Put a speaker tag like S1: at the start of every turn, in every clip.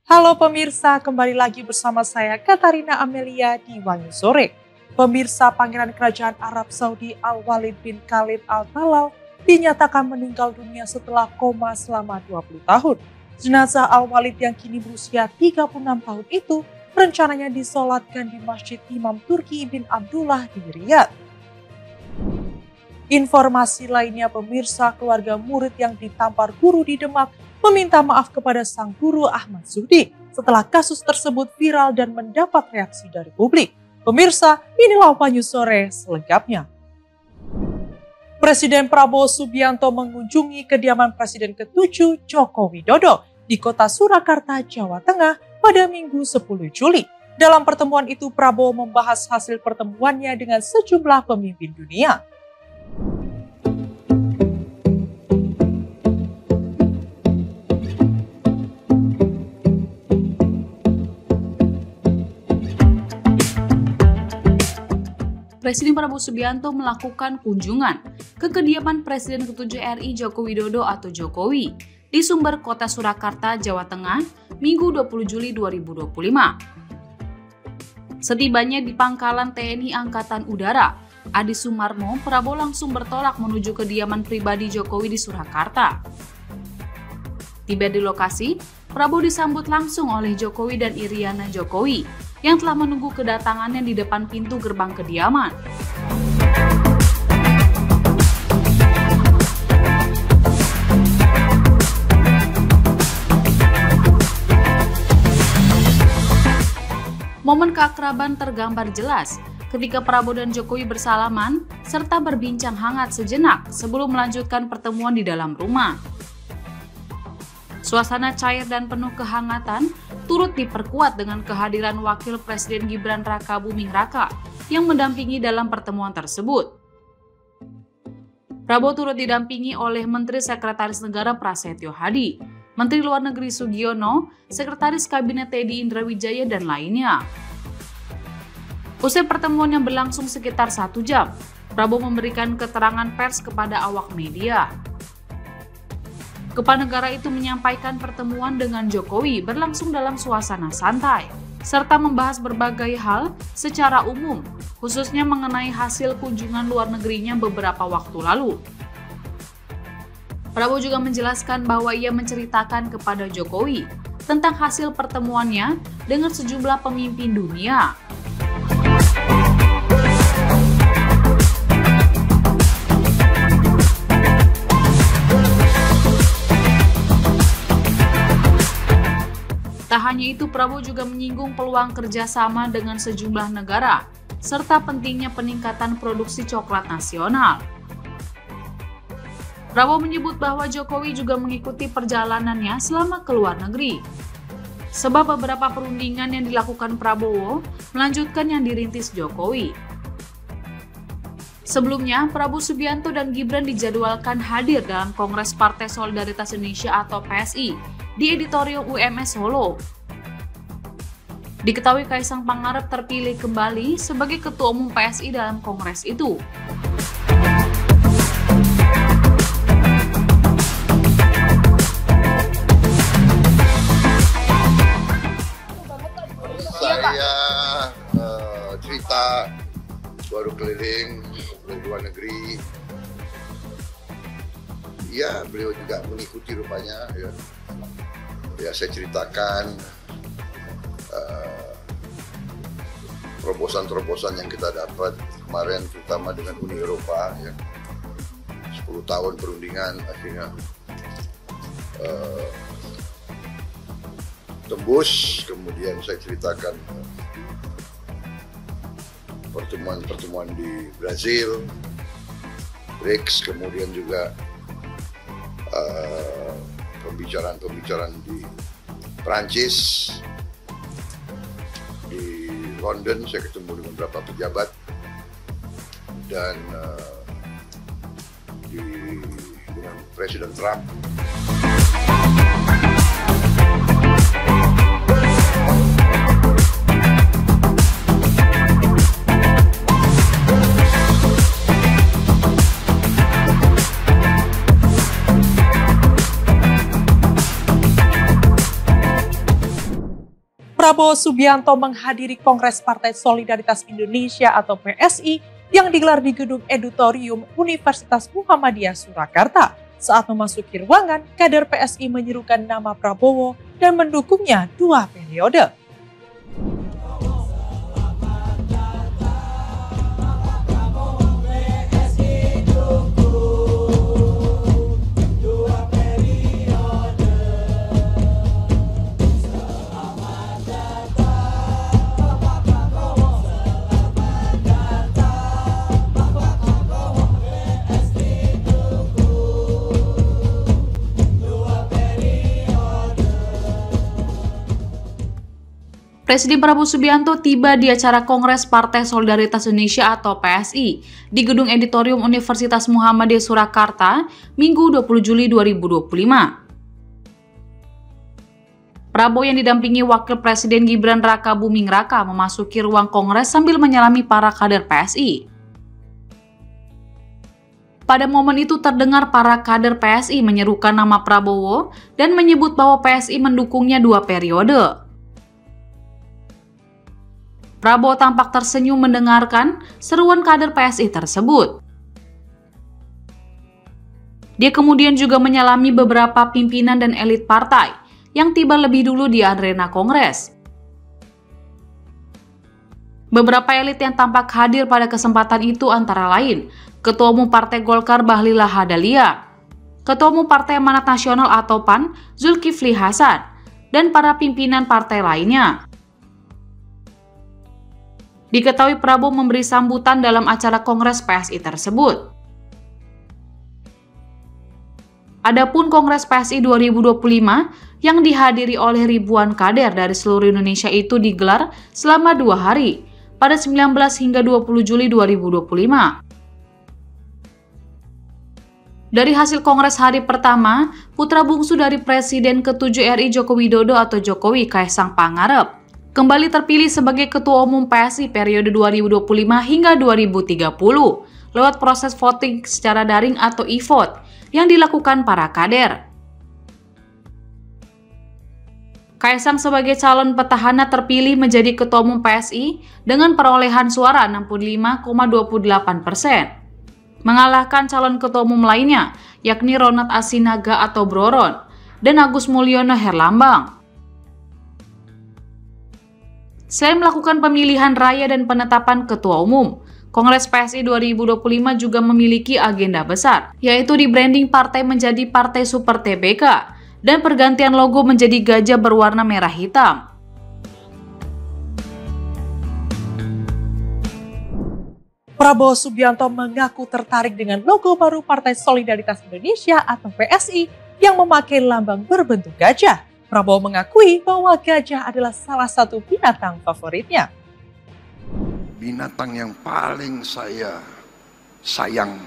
S1: Halo pemirsa, kembali lagi bersama saya Katarina Amelia di Wanyu Sore. Pemirsa, Pangeran Kerajaan Arab Saudi Al-Walid bin Khalid Al-Talal dinyatakan meninggal dunia setelah koma selama 20 tahun. Jenazah Al-Walid yang kini berusia 36 tahun itu rencananya disolatkan di Masjid Imam Turki bin Abdullah di Riyadh. Informasi lainnya pemirsa, keluarga murid yang ditampar guru di Demak meminta maaf kepada sang guru Ahmad Zuhdi setelah kasus tersebut viral dan mendapat reaksi dari publik. Pemirsa, inilah Wanyu Sore selengkapnya. Presiden Prabowo Subianto mengunjungi kediaman Presiden ke-7 Joko Widodo di kota Surakarta, Jawa Tengah pada Minggu 10 Juli. Dalam pertemuan itu, Prabowo membahas hasil pertemuannya dengan sejumlah pemimpin dunia.
S2: Presiden Prabowo Subianto melakukan kunjungan ke kediaman Presiden ke-7 RI Joko Widodo atau Jokowi di Sumber, Kota Surakarta, Jawa Tengah, Minggu 20 Juli 2025. Setibanya di Pangkalan TNI Angkatan Udara, Adi Sumarmo, Prabowo langsung bertolak menuju kediaman pribadi Jokowi di Surakarta. Tiba di lokasi, Prabowo disambut langsung oleh Jokowi dan Iriana Jokowi yang telah menunggu kedatangannya di depan pintu gerbang kediaman. Momen keakraban tergambar jelas ketika Prabowo dan Jokowi bersalaman serta berbincang hangat sejenak sebelum melanjutkan pertemuan di dalam rumah. Suasana cair dan penuh kehangatan turut diperkuat dengan kehadiran Wakil Presiden Gibran Rakabuming Raka yang mendampingi dalam pertemuan tersebut. Prabowo turut didampingi oleh Menteri Sekretaris Negara Prasetyo Hadi, Menteri Luar Negeri Sugiono, Sekretaris Kabinet Teddy Indrawijaya, dan lainnya. Usai pertemuan yang berlangsung sekitar 1 jam, Prabowo memberikan keterangan pers kepada awak media. Kepala negara itu menyampaikan pertemuan dengan Jokowi berlangsung dalam suasana santai, serta membahas berbagai hal secara umum, khususnya mengenai hasil kunjungan luar negerinya beberapa waktu lalu. Prabowo juga menjelaskan bahwa ia menceritakan kepada Jokowi tentang hasil pertemuannya dengan sejumlah pemimpin dunia. Tak hanya itu, Prabowo juga menyinggung peluang kerjasama dengan sejumlah negara, serta pentingnya peningkatan produksi coklat nasional. Prabowo menyebut bahwa Jokowi juga mengikuti perjalanannya selama ke luar negeri, sebab beberapa perundingan yang dilakukan Prabowo melanjutkan yang dirintis Jokowi. Sebelumnya, Prabowo Subianto dan Gibran dijadwalkan hadir dalam Kongres Partai Solidaritas Indonesia atau PSI di Editorium UMS Solo. Diketahui Kaisang Pangarep terpilih kembali sebagai Ketua Umum PSI dalam kongres itu.
S3: Saya cerita baru keliling dari luar negeri. Ya, beliau juga mengikuti rupanya. Ya, saya ceritakan terobosan-terobosan yang kita dapat kemarin, terutama dengan Uni Eropa. Ya. 10 tahun perundingan akhirnya tembus. Kemudian saya ceritakan pertemuan-pertemuan di Brazil, BRICS, kemudian juga pembicaraan di Prancis, di London saya ketemu dengan beberapa pejabat, dan dengan Presiden Trump.
S1: Prabowo Subianto menghadiri Kongres Partai Solidaritas Indonesia atau PSI yang digelar di Gedung Auditorium Universitas Muhammadiyah Surakarta. Saat memasuki ruangan, kader PSI menyerukan nama Prabowo dan mendukungnya 2 periode.
S2: Presiden Prabowo Subianto tiba di acara Kongres Partai Solidaritas Indonesia atau PSI di Gedung Auditorium Universitas Muhammadiyah Surakarta, Minggu 20 Juli 2025. Prabowo yang didampingi Wakil Presiden Gibran Raka Buming Raka memasuki ruang Kongres sambil menyalami para kader PSI. Pada momen itu terdengar para kader PSI menyerukan nama Prabowo dan menyebut bahwa PSI mendukungnya 2 periode. Prabowo tampak tersenyum mendengarkan seruan kader PSI tersebut. Dia kemudian juga menyalami beberapa pimpinan dan elit partai yang tiba lebih dulu di arena Kongres. Beberapa elit yang tampak hadir pada kesempatan itu antara lain Ketua Umum Partai Golkar Bahlil Lahadalia, Ketua Umum Partai Amanat Nasional atau PAN Zulkifli Hasan, dan para pimpinan partai lainnya. Diketahui Prabowo memberi sambutan dalam acara Kongres PSI tersebut. Adapun Kongres PSI 2025 yang dihadiri oleh ribuan kader dari seluruh Indonesia itu digelar selama 2 hari pada 19 hingga 20 Juli 2025. Dari hasil Kongres hari pertama, putra bungsu dari Presiden ke-7 RI Joko Widodo atau Jokowi, Kaisang Pangarep, kembali terpilih sebagai Ketua Umum PSI periode 2025 hingga 2030 lewat proses voting secara daring atau e-vote yang dilakukan para kader. Kaisang sebagai calon petahana terpilih menjadi Ketua Umum PSI dengan perolehan suara 65,28%, mengalahkan calon Ketua Umum lainnya yakni Ronald Asinaga atau Broron dan Agus Mulyono Herlambang. Selain melakukan pemilihan raya dan penetapan ketua umum, Kongres PSI 2025 juga memiliki agenda besar, yaitu di-branding partai menjadi Partai Super TBK dan pergantian logo menjadi gajah berwarna merah hitam.
S1: Prabowo Subianto mengaku tertarik dengan logo baru Partai Solidaritas Indonesia atau PSI yang memakai lambang berbentuk gajah. Prabowo mengakui bahwa gajah adalah salah satu binatang favoritnya.
S3: Binatang yang paling saya sayang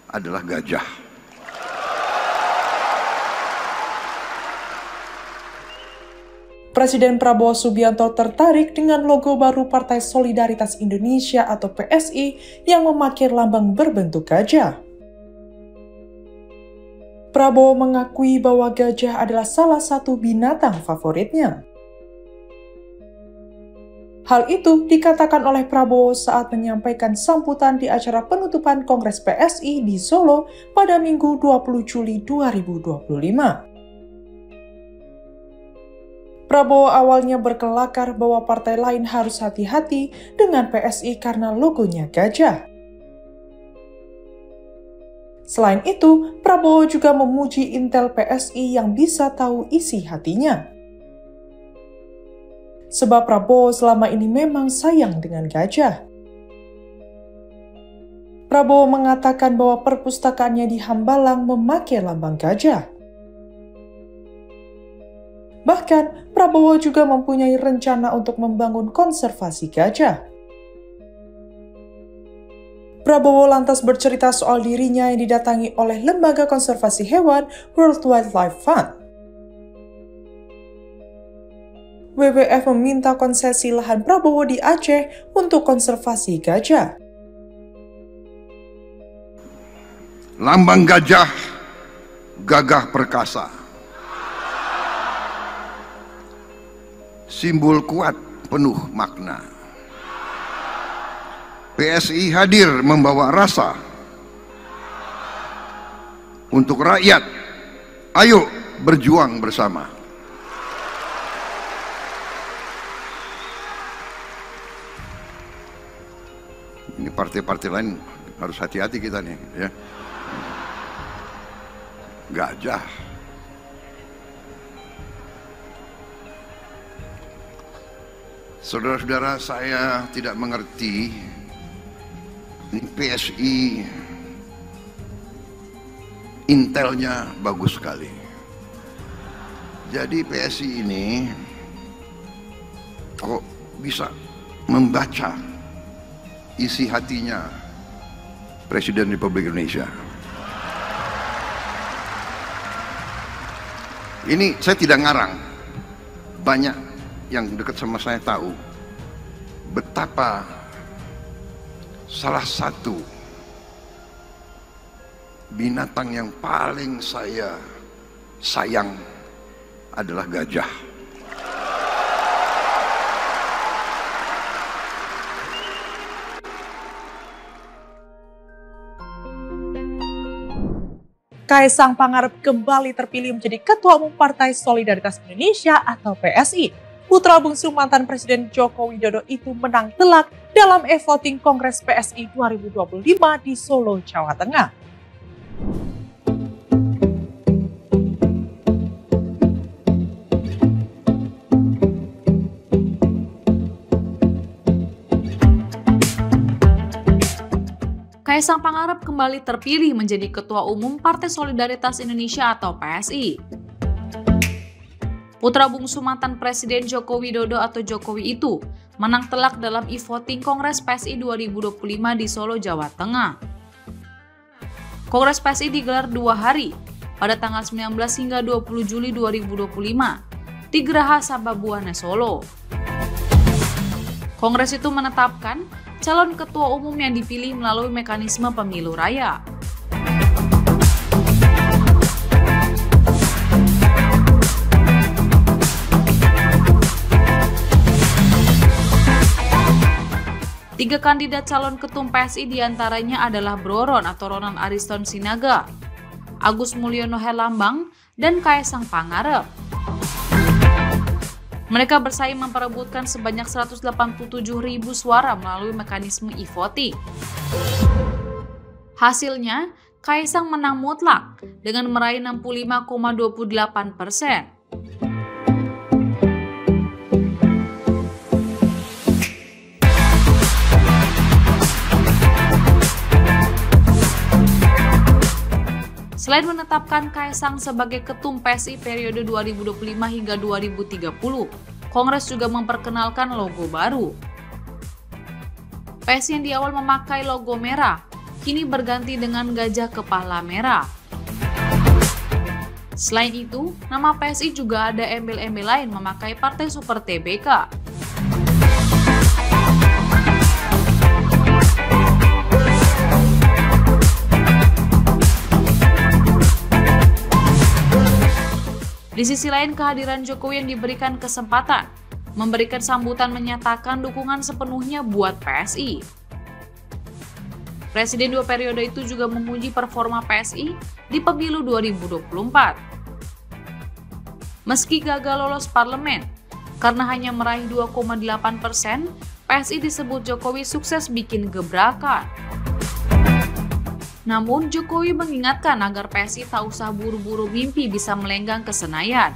S3: adalah gajah.
S1: Presiden Prabowo Subianto tertarik dengan logo baru Partai Solidaritas Indonesia atau PSI yang memakai lambang berbentuk gajah. Prabowo mengakui bahwa gajah adalah salah satu binatang favoritnya. Hal itu dikatakan oleh Prabowo saat menyampaikan sambutan di acara penutupan Kongres PSI di Solo pada Minggu 20 Juli 2025. Prabowo awalnya berkelakar bahwa partai lain harus hati-hati dengan PSI karena logonya gajah. Selain itu, Prabowo juga memuji intel PSI yang bisa tahu isi hatinya. Sebab Prabowo selama ini memang sayang dengan gajah. Prabowo mengatakan bahwa perpustakaannya di Hambalang memakai lambang gajah. Bahkan, Prabowo juga mempunyai rencana untuk membangun konservasi gajah. Prabowo lantas bercerita soal dirinya yang didatangi oleh Lembaga Konservasi Hewan World Wildlife Fund. WWF meminta konsesi lahan Prabowo di Aceh untuk konservasi gajah.
S3: Lambang gajah, gagah perkasa. simbol kuat penuh makna. PSI hadir membawa rasa untuk rakyat. Ayo berjuang bersama. Ini partai-partai lain harus hati-hati kita nih, ya. Gajah. Saudara-saudara, saya tidak mengerti. Ini PSI intelnya bagus sekali. Jadi PSI ini kok bisa membaca isi hatinya Presiden Republik Indonesia. Ini saya tidak ngarang. Banyak yang dekat sama saya tahu betapa salah satu binatang yang paling saya sayang adalah gajah.
S1: Kaisang Pangarep kembali terpilih menjadi Ketua Umum Partai Solidaritas Indonesia atau PSI. Putra bungsu mantan Presiden Joko Widodo itu menang telak dalam e-voting Kongres PSI 2025 di Solo, Jawa Tengah.
S2: Kaisang Pangarep kembali terpilih menjadi Ketua Umum Partai Solidaritas Indonesia atau PSI. Putra bungsu mantan Presiden Joko Widodo atau Jokowi itu menang telak dalam e-voting Kongres PSI 2025 di Solo, Jawa Tengah. Kongres PSI digelar 2 hari, pada tanggal 19 hingga 20 Juli 2025 di Geraha Sababwana, Solo. Kongres itu menetapkan calon ketua umum yang dipilih melalui mekanisme pemilu raya. Tiga kandidat calon ketum PSI diantaranya adalah Bro Ron atau Ronald Ariston Sinaga, Agus Mulyono Herlambang, dan Kaisang Pangarep. Mereka bersaing memperebutkan sebanyak 187.000 suara melalui mekanisme e-voting. Hasilnya, Kaisang menang mutlak dengan meraih 65,28%. Selain menetapkan Kaisang sebagai ketum PSI periode 2025 hingga 2030, Kongres juga memperkenalkan logo baru. PSI yang di awal memakai logo merah, kini berganti dengan gajah kepala merah. Selain itu, nama PSI juga ada embel-embel lain memakai Partai Super Tbk. Di sisi lain, kehadiran Jokowi yang diberikan kesempatan, memberikan sambutan menyatakan dukungan sepenuhnya buat PSI. Presiden 2 periode itu juga memuji performa PSI di pemilu 2024. Meski gagal lolos parlemen, karena hanya meraih 2,8%, PSI disebut Jokowi sukses bikin gebrakan. Namun, Jokowi mengingatkan agar PSI tak usah buru-buru mimpi bisa melenggang ke Senayan.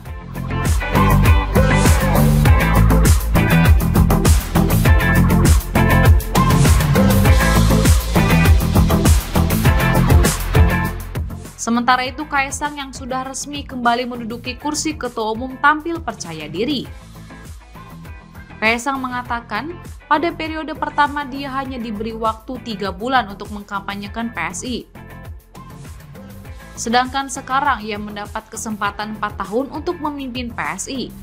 S2: Sementara itu, Kaisang yang sudah resmi kembali menduduki kursi Ketua Umum tampil percaya diri. Kaisang mengatakan, pada periode pertama dia hanya diberi waktu 3 bulan untuk mengkampanyekan PSI. Sedangkan sekarang ia mendapat kesempatan 4 tahun untuk memimpin PSI.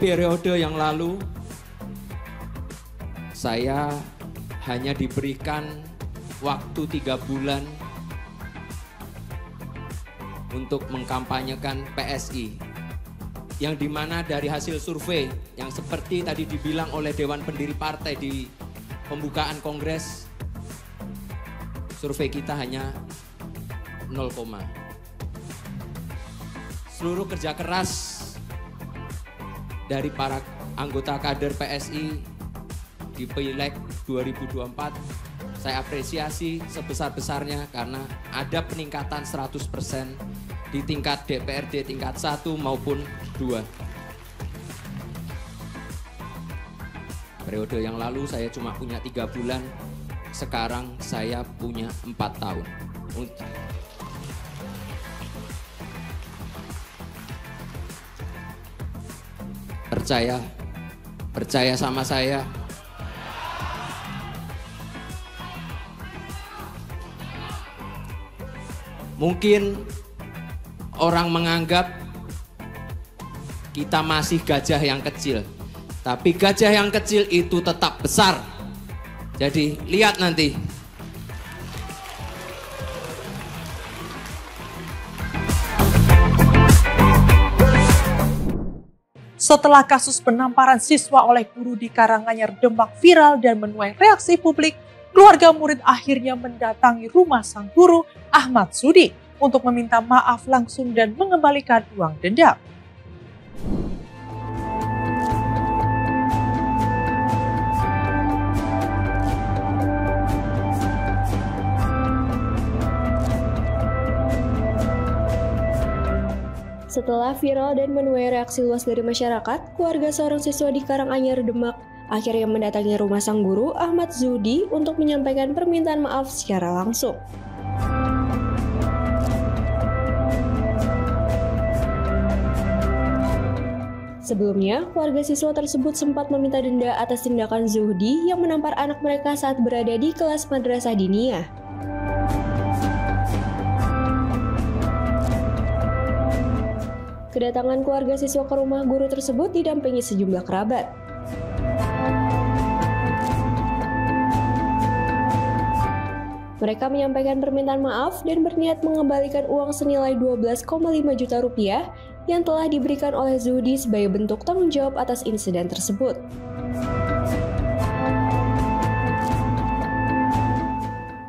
S4: periode yang lalu, saya hanya diberikan waktu 3 bulan untuk mengkampanyekan PSI. Yang dimana dari hasil survei yang seperti tadi dibilang oleh Dewan Pendiri Partai di pembukaan Kongres, survei kita hanya 0, seluruh kerja keras dari para anggota kader PSI di Pileg 2024 saya apresiasi sebesar-besarnya karena ada peningkatan 100% di tingkat DPRD tingkat 1 maupun 2. Periode yang lalu saya cuma punya 3 bulan, sekarang saya punya 4 tahun. Percaya sama saya. Mungkin orang menganggap kita masih gajah yang kecil, tapi gajah yang kecil itu tetap besar. Jadi lihat nanti.
S1: Setelah kasus penamparan siswa oleh guru di Karanganyar Demak viral dan menuai reaksi publik, keluarga murid akhirnya mendatangi rumah sang guru Ahmad Zudi untuk meminta maaf langsung dan mengembalikan uang denda.
S5: Setelah viral dan menuai reaksi luas dari masyarakat, keluarga seorang siswa di Karanganyar Demak akhirnya mendatangi rumah sang guru Ahmad Zudi untuk menyampaikan permintaan maaf secara langsung. Sebelumnya, keluarga siswa tersebut sempat meminta denda atas tindakan Zudi yang menampar anak mereka saat berada di kelas madrasah diniyah. Kedatangan keluarga siswa ke rumah guru tersebut didampingi sejumlah kerabat. Mereka menyampaikan permintaan maaf dan berniat mengembalikan uang senilai 12,5 juta rupiah yang telah diberikan oleh Zudi sebagai bentuk tanggung jawab atas insiden tersebut.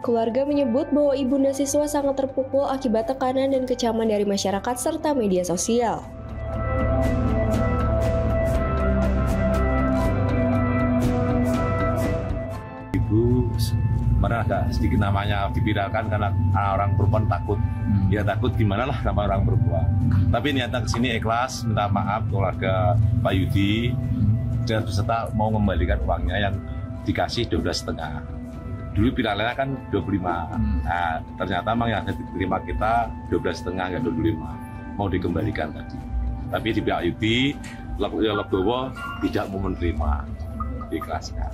S5: Keluarga menyebut bahwa ibunda siswa sangat terpukul akibat tekanan dan kecaman dari masyarakat serta media sosial.
S6: Ibu pernah agak sedikit namanya diviralkan karena orang perempuan takut. Ya takut gimana lah sama orang perempuan. Tapi niatnya kesini ikhlas, minta maaf keluarga Pak Yudi dan beserta mau mengembalikan uangnya yang dikasih 12,5. Dulu viralnya kan 25, nah ternyata memang yang diterima kita 12,5 nggak 25, mau dikembalikan tadi. Tapi di pihak Yudi, Legowo tidak mau menerima, diikhlaskan.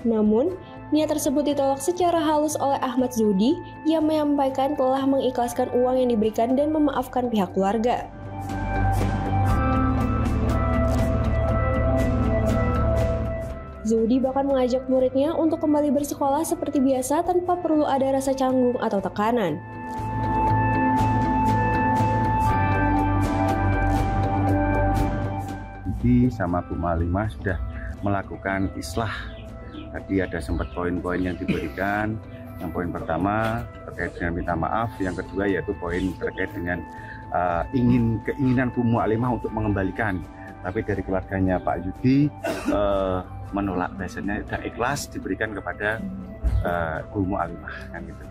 S5: Namun, niat tersebut ditolak secara halus oleh Ahmad Zudi yang menyampaikan telah mengikhlaskan uang yang diberikan dan memaafkan pihak keluarga. Zudi bahkan mengajak muridnya untuk kembali bersekolah seperti biasa tanpa perlu ada rasa canggung atau tekanan.
S7: Zudi sama Bu Malimah sudah melakukan islah. Tadi ada sempat poin-poin yang diberikan. Yang poin pertama terkait dengan minta maaf, yang kedua yaitu poin terkait dengan keinginan Bu Malimah untuk mengembalikan. Tapi dari keluarganya Pak Yudi menolak, biasanya sudah ikhlas diberikan kepada Bu Malimah kan gitu.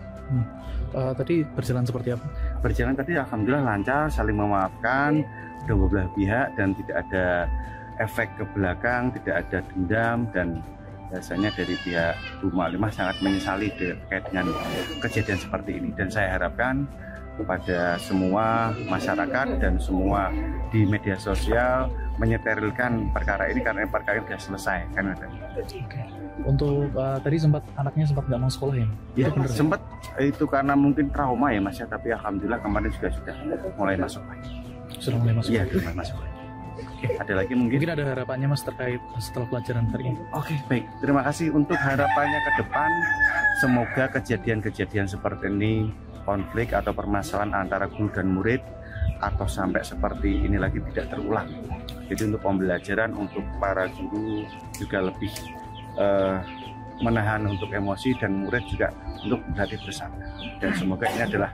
S8: Tadi berjalan seperti apa?
S7: Berjalan tadi alhamdulillah lancar, saling memaafkan kedua belah pihak dan tidak ada efek ke belakang, tidak ada dendam, dan biasanya dari pihak Bu Malimah sangat menyesali terkait dengan kejadian seperti ini. Dan saya harapkan kepada semua masyarakat dan semua di media sosial menyeterilkan perkara ini karena perkara ini sudah selesai kan.
S8: Oke. Untuk tadi anaknya sempat nggak mau sekolah ya?
S7: Ya, sempat itu karena mungkin trauma ya Mas ya, tapi alhamdulillah kemarin juga sudah mulai masuk lagi.
S8: Sudah mulai masuk?
S7: Iya, mulai masuk lagi. Oke. Ada lagi mungkin
S8: ada harapannya Mas terkait setelah pelajaran hari ini?
S7: Oke, baik. Terima kasih. Untuk harapannya ke depan, semoga kejadian-kejadian seperti ini, konflik atau permasalahan antara guru dan murid atau sampai seperti ini lagi tidak terulang. Jadi untuk pembelajaran untuk para guru juga lebih menahan untuk emosi dan murid juga untuk berlatih bersama. Dan semoga ini adalah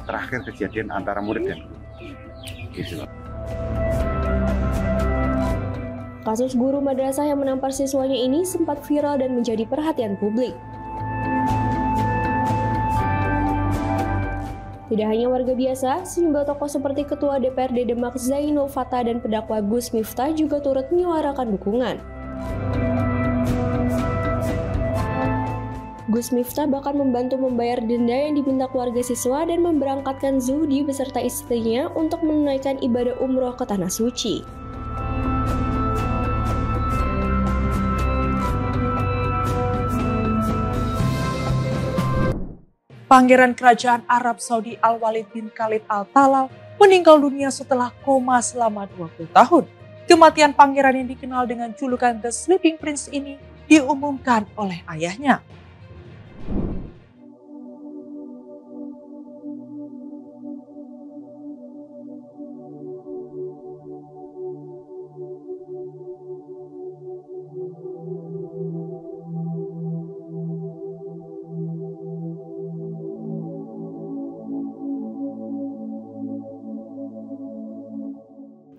S7: terakhir kejadian antara murid dan guru. Gitu.
S5: Kasus guru madrasah yang menampar siswanya ini sempat viral dan menjadi perhatian publik. Tidak hanya warga biasa, sejumlah tokoh seperti Ketua DPRD Demak Zainul Fatah dan pendakwa Gus Miftah juga turut menyuarakan dukungan. Gus Miftah bahkan membantu membayar denda yang diminta keluarga siswa dan memberangkatkan Zuhdi beserta istrinya untuk menunaikan ibadah umroh ke Tanah Suci.
S1: Pangeran Kerajaan Arab Saudi Al-Walid bin Khalid Al-Talal meninggal dunia setelah koma selama 20 tahun. Kematian pangeran yang dikenal dengan julukan The Sleeping Prince ini diumumkan oleh ayahnya.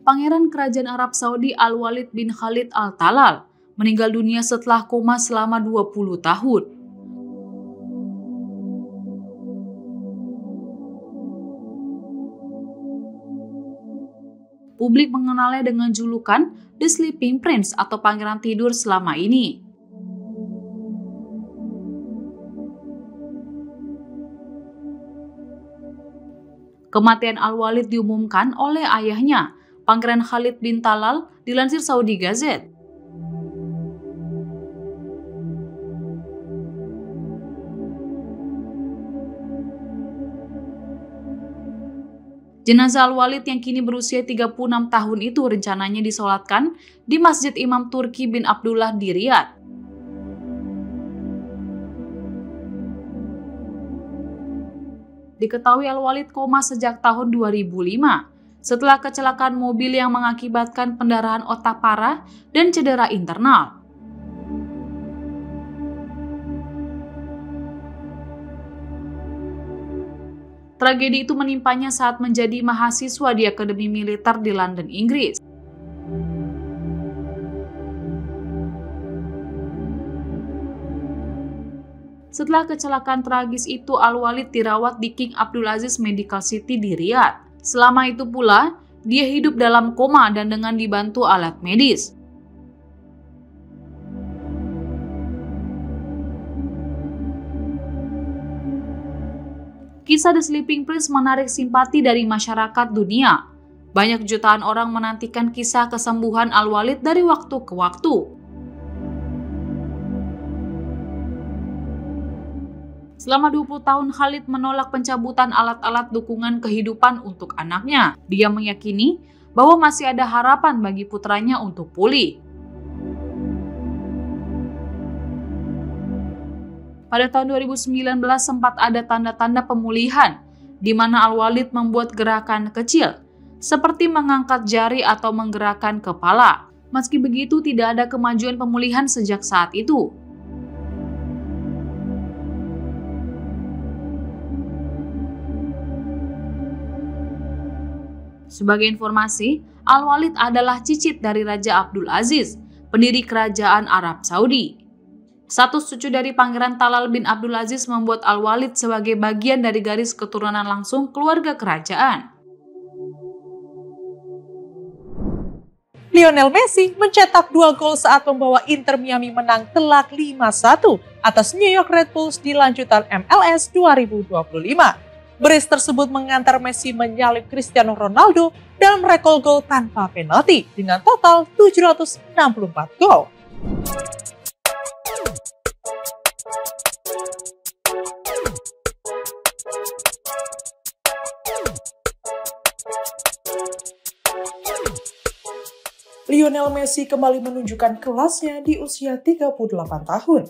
S2: Pangeran Kerajaan Arab Saudi Al-Walid bin Khalid Al-Talal meninggal dunia setelah koma selama 20 tahun. Publik mengenalnya dengan julukan The Sleeping Prince atau Pangeran Tidur selama ini. Kematian Al-Walid diumumkan oleh ayahnya, Pangeran Khalid bin Talal, dilansir Saudi Gazette. Jenazah Al-Walid yang kini berusia 36 tahun itu rencananya disolatkan di Masjid Imam Turki bin Abdullah di Riyadh. Diketahui Al-Walid koma sejak tahun 2005. Setelah kecelakaan mobil yang mengakibatkan pendarahan otak parah dan cedera internal. Tragedi itu menimpanya saat menjadi mahasiswa di Akademi Militer di London, Inggris. Setelah kecelakaan tragis itu, Al-Walid dirawat di King Abdulaziz Medical City di Riyadh. Selama itu pula, dia hidup dalam koma dan dengan dibantu alat medis. Kisah The Sleeping Prince menarik simpati dari masyarakat dunia. Banyak jutaan orang menantikan kisah kesembuhan Al-Walid dari waktu ke waktu. Selama 20 tahun Khalid menolak pencabutan alat-alat dukungan kehidupan untuk anaknya. Dia meyakini bahwa masih ada harapan bagi putranya untuk pulih. Pada tahun 2019 sempat ada tanda-tanda pemulihan, di mana Al-Walid membuat gerakan kecil, seperti mengangkat jari atau menggerakkan kepala. Meski begitu, tidak ada kemajuan pemulihan sejak saat itu. Sebagai informasi, Al-Walid adalah cicit dari Raja Abdul Aziz, pendiri Kerajaan Arab Saudi. Status cucu dari Pangeran Talal bin Abdul Aziz membuat Al-Walid sebagai bagian dari garis keturunan langsung keluarga kerajaan.
S1: Lionel Messi mencetak 2 gol saat membawa Inter Miami menang telak 5-1 atas New York Red Bulls di lanjutan MLS 2025. Brace tersebut mengantar Messi menyalip Cristiano Ronaldo dalam rekor gol tanpa penalti dengan total 764 gol. Lionel Messi kembali menunjukkan kelasnya di usia 38 tahun.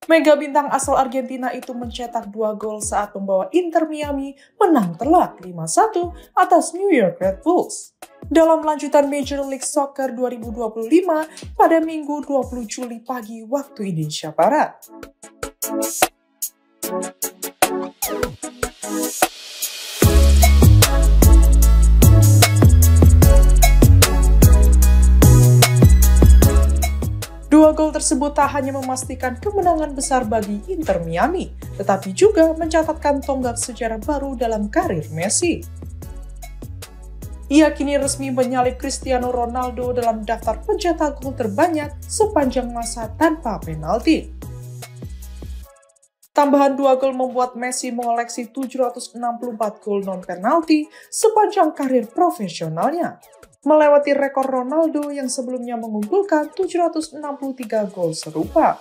S1: Mega bintang asal Argentina itu mencetak 2 gol saat membawa Inter Miami menang telak 5-1 atas New York Red Bulls dalam lanjutan Major League Soccer 2025 pada Minggu 20 Juli pagi waktu Indonesia Barat. Dua gol tersebut tak hanya memastikan kemenangan besar bagi Inter Miami, tetapi juga mencatatkan tonggak sejarah baru dalam karir Messi. Ia kini resmi menyalip Cristiano Ronaldo dalam daftar pencetak gol terbanyak sepanjang masa tanpa penalti. Tambahan 2 gol membuat Messi mengoleksi 764 gol non-penalti sepanjang karir profesionalnya, melewati rekor Ronaldo yang sebelumnya mengumpulkan 763 gol serupa.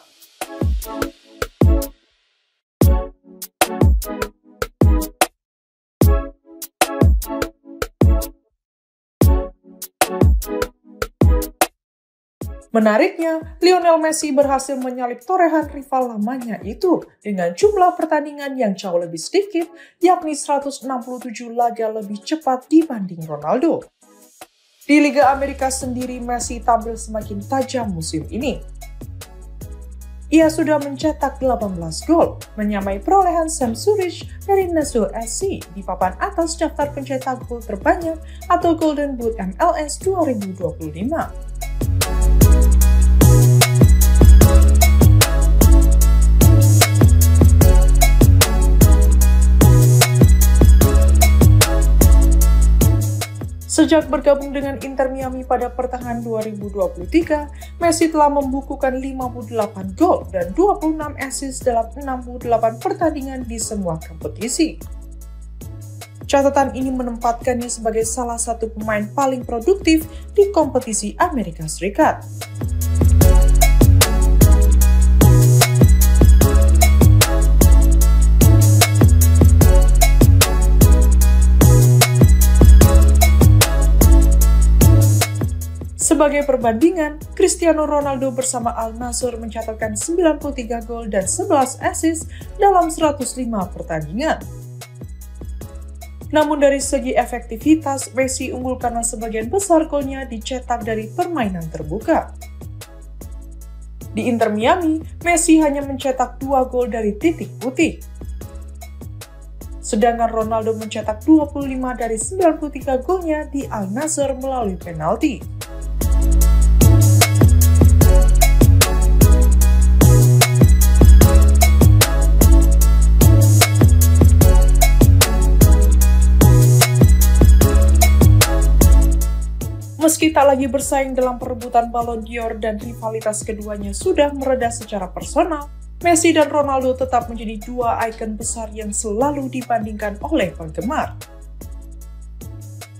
S1: Menariknya, Lionel Messi berhasil menyalip torehan rival lamanya itu dengan jumlah pertandingan yang jauh lebih sedikit, yakni 167 laga lebih cepat dibanding Ronaldo. Di Liga Amerika sendiri, Messi tampil semakin tajam musim ini. Ia sudah mencetak 18 gol, menyamai perolehan Sam Zurich dari Nashville SC di papan atas daftar pencetak gol terbanyak atau Golden Boot MLS 2025. Sejak bergabung dengan Inter Miami pada pertengahan 2023, Messi telah membukukan 58 gol dan 26 assist dalam 68 pertandingan di semua kompetisi. Catatan ini menempatkannya sebagai salah satu pemain paling produktif di kompetisi Amerika Serikat. Sebagai perbandingan, Cristiano Ronaldo bersama Al Nassr mencatatkan 93 gol dan 11 assist dalam 105 pertandingan. Namun dari segi efektivitas, Messi unggul karena sebagian besar golnya dicetak dari permainan terbuka. Di Inter Miami, Messi hanya mencetak 2 gol dari titik putih. Sedangkan Ronaldo mencetak 25 dari 93 golnya di Al Nassr melalui penalti. Meski tak lagi bersaing dalam perebutan Ballon d'Or dan rivalitas keduanya sudah mereda secara personal, Messi dan Ronaldo tetap menjadi dua ikon besar yang selalu dibandingkan oleh penggemar.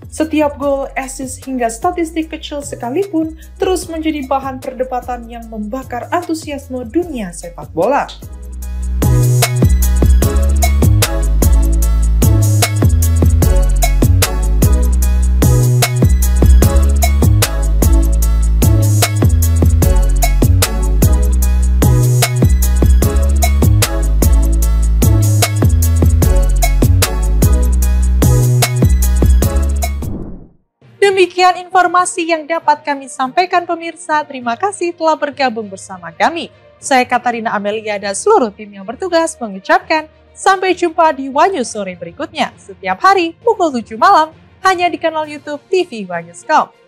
S1: Setiap gol, assist hingga statistik kecil sekalipun terus menjadi bahan perdebatan yang membakar antusiasme dunia sepak bola. Demikian informasi yang dapat kami sampaikan pemirsa. Terima kasih telah bergabung bersama kami. Saya Katarina Amelia dan seluruh tim yang bertugas mengucapkan sampai jumpa di Wanyus sore berikutnya. Setiap hari pukul 7 malam hanya di kanal YouTube TV Wanyus.com.